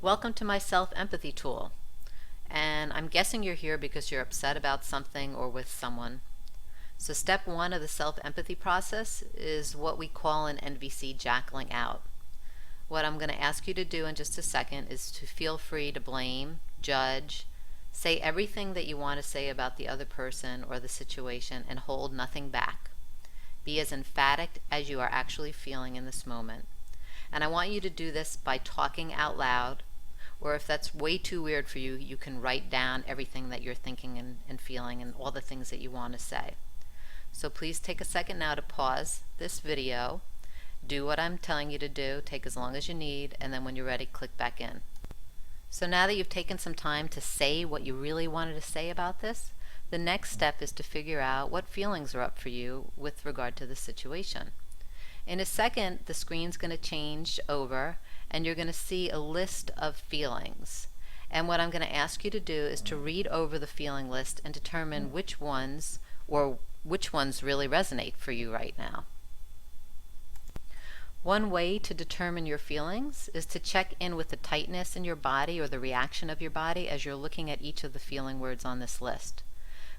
Welcome to my self-empathy tool. And I'm guessing you're here because you're upset about something or with someone. So step one of the self-empathy process is what we call an NVC jackling out. What I'm going to ask you to do in just a second is to feel free to blame, judge, say everything that you want to say about the other person or the situation and hold nothing back. Be as emphatic as you are actually feeling in this moment. And I want you to do this by talking out loud, or if that's way too weird for you, you can write down everything that you're thinking and feeling and all the things that you want to say. So please take a second now to pause this video, do what I'm telling you to do, take as long as you need, and then when you're ready, click back in. So now that you've taken some time to say what you really wanted to say about this, the next step is to figure out what feelings are up for you with regard to the situation. In a second, the screen's going to change over and you're going to see a list of feelings. And what I'm going to ask you to do is to read over the feeling list and determine which ones really resonate for you right now. One way to determine your feelings is to check in with the tightness in your body or the reaction of your body as you're looking at each of the feeling words on this list.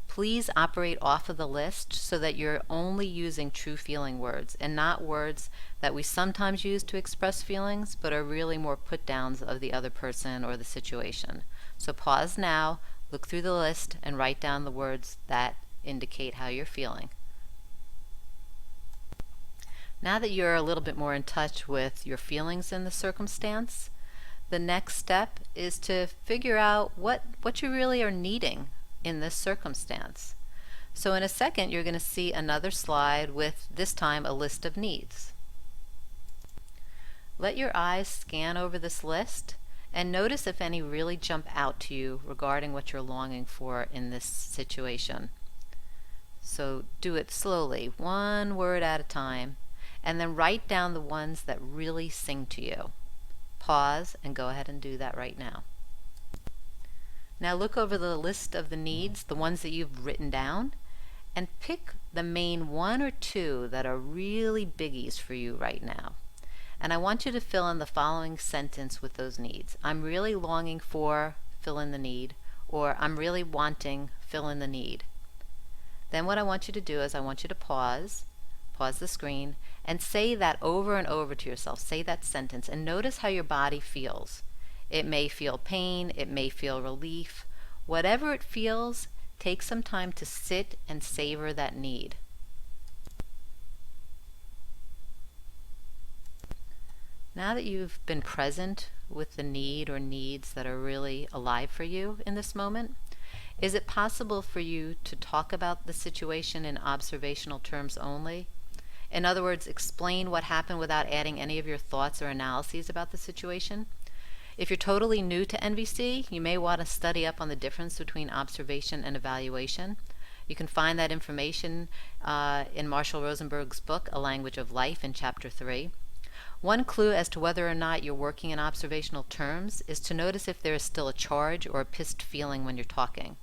Please operate off of the list so that you're only using true feeling words and not words that we sometimes use to express feelings but are really more put downs of the other person or the situation. So pause now, look through the list, and write down the words that indicate how you're feeling. Now that you're a little bit more in touch with your feelings in the circumstance, the next step is to figure out what you really are needing in this circumstance. So in a second you're going to see another slide with this time a list of needs. Let your eyes scan over this list and notice if any really jump out to you regarding what you're longing for in this situation. So do it slowly, one word at a time, and then write down the ones that really sing to you. Pause and go ahead and do that right now. Now look over the list of the needs, the ones that you've written down, and pick the main one or two that are really biggies for you right now. And I want you to fill in the following sentence with those needs. I'm really longing for, fill in the need, or I'm really wanting, fill in the need. Then what I want you to do is I want you to pause the screen, and say that over and over to yourself. Say that sentence and notice how your body feels. It may feel pain, it may feel relief. Whatever it feels, take some time to sit and savor that need. Now that you've been present with the need or needs that are really alive for you in this moment, is it possible for you to talk about the situation in observational terms only? In other words, explain what happened without adding any of your thoughts or analyses about the situation. If you're totally new to NVC, you may want to study up on the difference between observation and evaluation. You can find that information in Marshall Rosenberg's book, A Language of Life, in Chapter 3. One clue as to whether or not you're working in observational terms is to notice if there is still a charge or a pissed feeling when you're talking.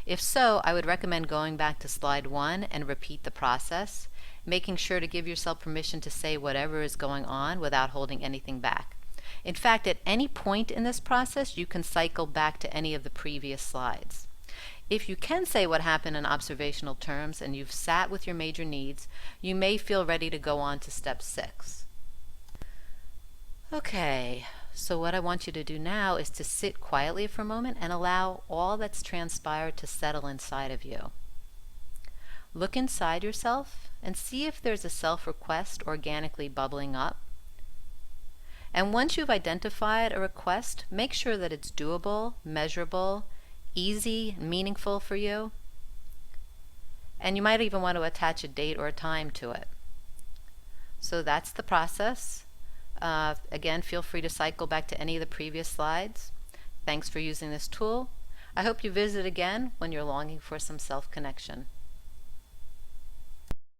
If so, I would recommend going back to slide 1 and repeat the process, making sure to give yourself permission to say whatever is going on without holding anything back. In fact, at any point in this process, you can cycle back to any of the previous slides. If you can say what happened in observational terms and you've sat with your major needs, you may feel ready to go on to step 6. Okay, so what I want you to do now is to sit quietly for a moment and allow all that's transpired to settle inside of you. Look inside yourself and see if there's a self-request organically bubbling up. And once you've identified a request, make sure that it's doable, measurable, easy, meaningful for you. And you might even want to attach a date or a time to it. So that's the process. Again, feel free to cycle back to any of the previous slides. Thanks for using this tool. I hope you visit again when you're longing for some self-connection.